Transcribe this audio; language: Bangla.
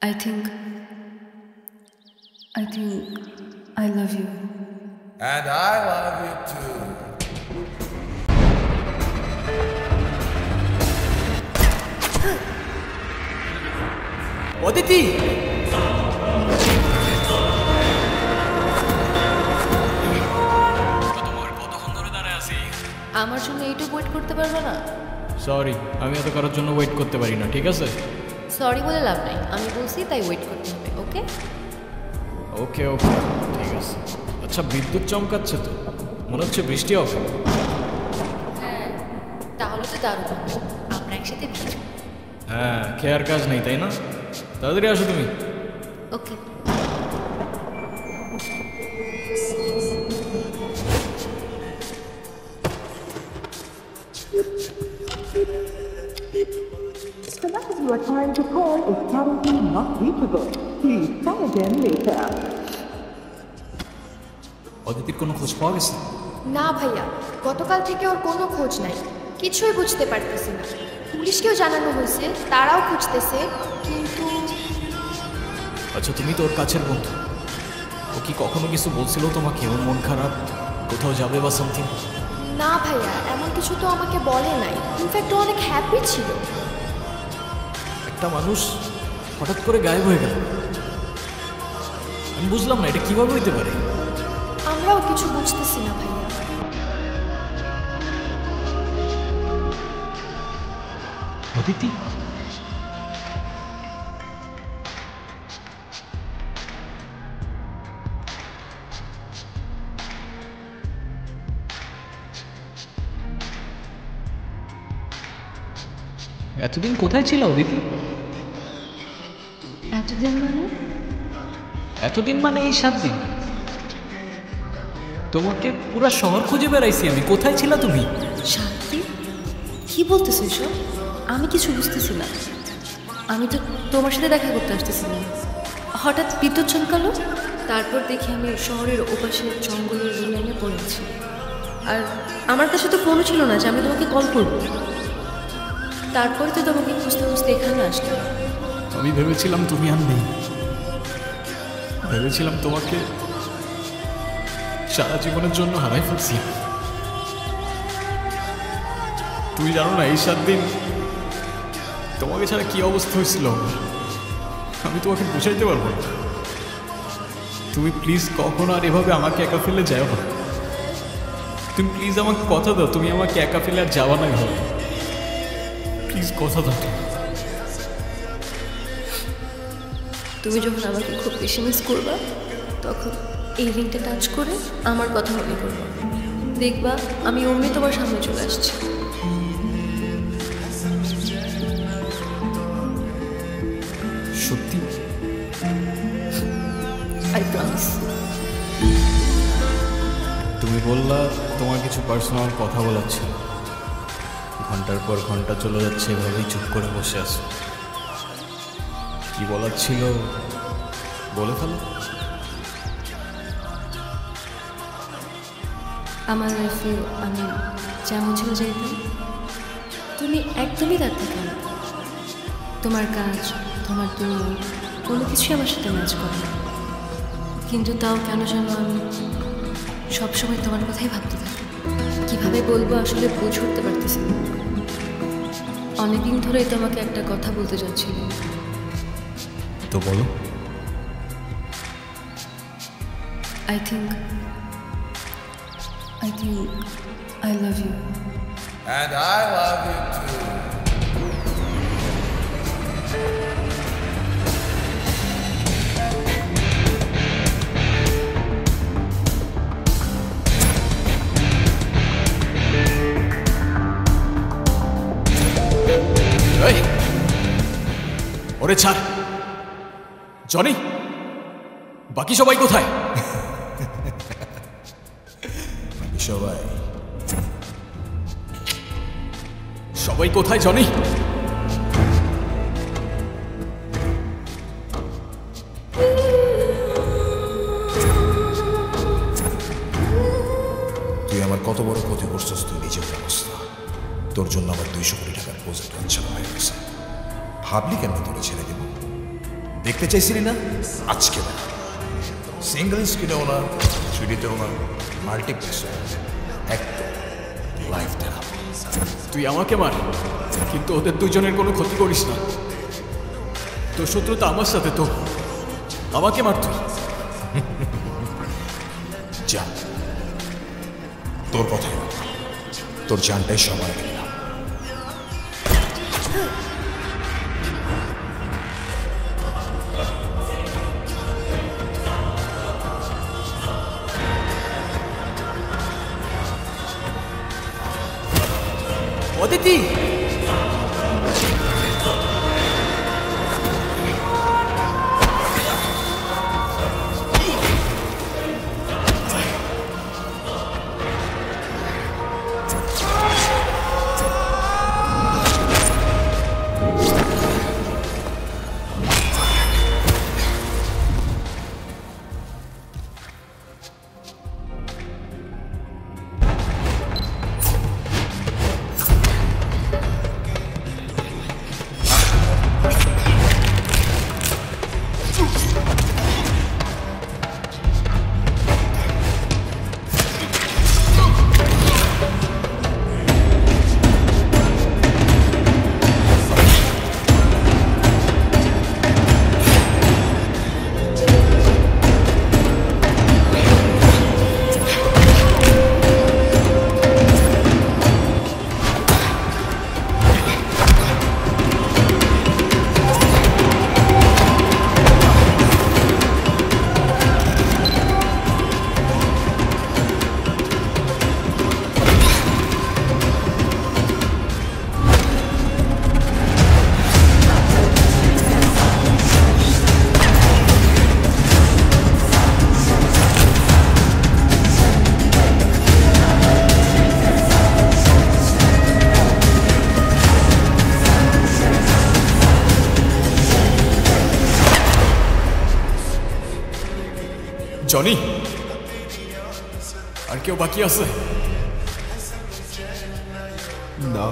I think I love you. And I love you too. Aditi আমার জন্য এইটুকু ওয়েট করতে পারবে না? সরি, আমি এত কারোর জন্য ওয়েট করতে পারি না, ঠিক আছে? সরি বলে লাভ নাই, আমি বলছি তাই ওয়েট করতে হবে। ওকে ওকে ওকে ঠিক আছে। আচ্ছা, বিদ্যুৎ চমকাচ্ছে তো, মনে হচ্ছে বৃষ্টি হবে। হ্যাঁ, তাহলে তো দারুণ হবে, আমরা একসাথে ভিজব। হ্যাঁ, খেয়ার কাজ নেই তাই না? তাড়াতাড়ি আসো তুমি। ওকে। The number you are trying to call is currently not reachable. Please try again later. অদিতির কোনো খোঁজ পাওয়া গেছে? না ভাইয়া, গতকাল থেকে ওর কোনো খোঁজ নাই, কিছুই বুঝতে পারতেছি না। পুলিশকেও জানানো হয়েছে, তারাও খুঁজতেছে, কিন্তু আচ্ছা, তুমি তো ওর কাছের বন্ধু, ও কি কখনো কিছু বলছিল তোমাকে? ওর মন খারাপ, কোথাও যাবে বা সামথিং? না ভাইয়া, এমন কিছু তো আমাকে বলে নাই। ইনফ্যাক্ট ও অনেক হ্যাপি ছিল। একটা মানুষ হঠাৎ করে গায়েব হয়ে গেল, আমি বুঝলাম না এটা কিভাবে হইতে পারে। আমরাও কিছু বুঝতেছি না ভাইয়া। অদিতি, এতদিন কোথায় ছিল অদিতি? এতদিন মানে? এতদিন মানে এই 7 দিন। তোমাকে পুরা শহর খুঁজে বেড়াইছি আমি, কোথায় ছিল তুমি? শান্তি, কি বলতেছো এসব? আমি কিছু বুঝতেছি না। আমি তো তোমার সাথে দেখা করতে আসতেছিলাম, হঠাৎ বিদ্যুৎ চমকালো, তারপর দেখি আমি শহরের ওপাশে জঙ্গলের লাইনে পড়েছি। আর আমার কাছে তো ফোনও ছিল না যে আমি তোমাকে কল করব। তারপরে তো তোমাকে খুঁজতে খুঁজতে এখানে আসলাম। আমি ভেবেছিলাম তুমি আর নেই, ভেবেছিলাম তোমাকে সারা জীবনের জন্য হারাই ফেলছি। তুমি জানো না এই 7 দিন তোমাকে ছাড়া কি অবস্থা হয়েছিল, আমি তোমাকে বুঝাইতে পারবো না। তুমি প্লিজ কখনো আর এভাবে আমাকে একা ফেলে যাও না। তুমি প্লিজ আমাকে কথা দাও, তুমি আমাকে একা ফেলে আর যাওয়া না এভাবে, প্লিজ কথা দাও। তুমি যখন আমাকে খুব বেশি মিস করবা, তখন এই রিংটা টাচ করে আমার কথা মনে করবো, দেখবা আমি অমনি তোমার সামনে চলে আসছি। সত্যি? I promise. তুমি বললা তোমার কিছু পার্সোনাল কথা বলার ছিল, ঘন্টার পর ঘন্টা চলে যাচ্ছে, এভাবেই চুপ করে বসে আছো। কি বলার ছিল বলে ফেলো। আমার লাইফে আমি যেমন ছিল যাইতাম, তুমি একদমই তার থেকে না। তোমার কাজ, তোমার দৌড়, কোনো কিছুই আমার সাথে ম্যাচ করে না। কিন্তু তাও কেন যেন আমি সবসময় তোমার কথাই ভাবতে থাকি। কীভাবে বলবো আসলে বুঝে উঠতে পারতেছি না। অনেকদিন ধরেই তোমাকে একটা কথা বলতে যাচ্ছিল। তো বলো। I think I love you. And I love you too. এই, ওরে ছাড়। জনি, বাকি সবাই কোথায়? সবাই সবাই কোথায় জনি? তুই আমার কত বড় ক্ষতি করছিস তুই নিজের ব্যবস্থা। তোর জন্য আমার 200 কোটি টাকার প্রজেক্ট বাঞ্চাল হয়ে গেছে। ভাবলি কেন তোরে ছেড়ে দেব? দেখতে চাইছিলি না, আজকে না। সিঙ্গল স্ক্রিনেও না, থ্রিডিতেও না, মাল্টিপ্লেক্স একদম লাইভ দেখাবো। তুই আমাকে মার, কিন্তু ওদের দুজনের কোনো ক্ষতি করিস না। তোর শত্রুতা আমার সাথে, তো আমাকে মার তুই। যা, তোর কথাই রাখ। তোর জানটাই সময় দিলাম। অদিতি, জনি, আর কেউ বাকি আছে? না।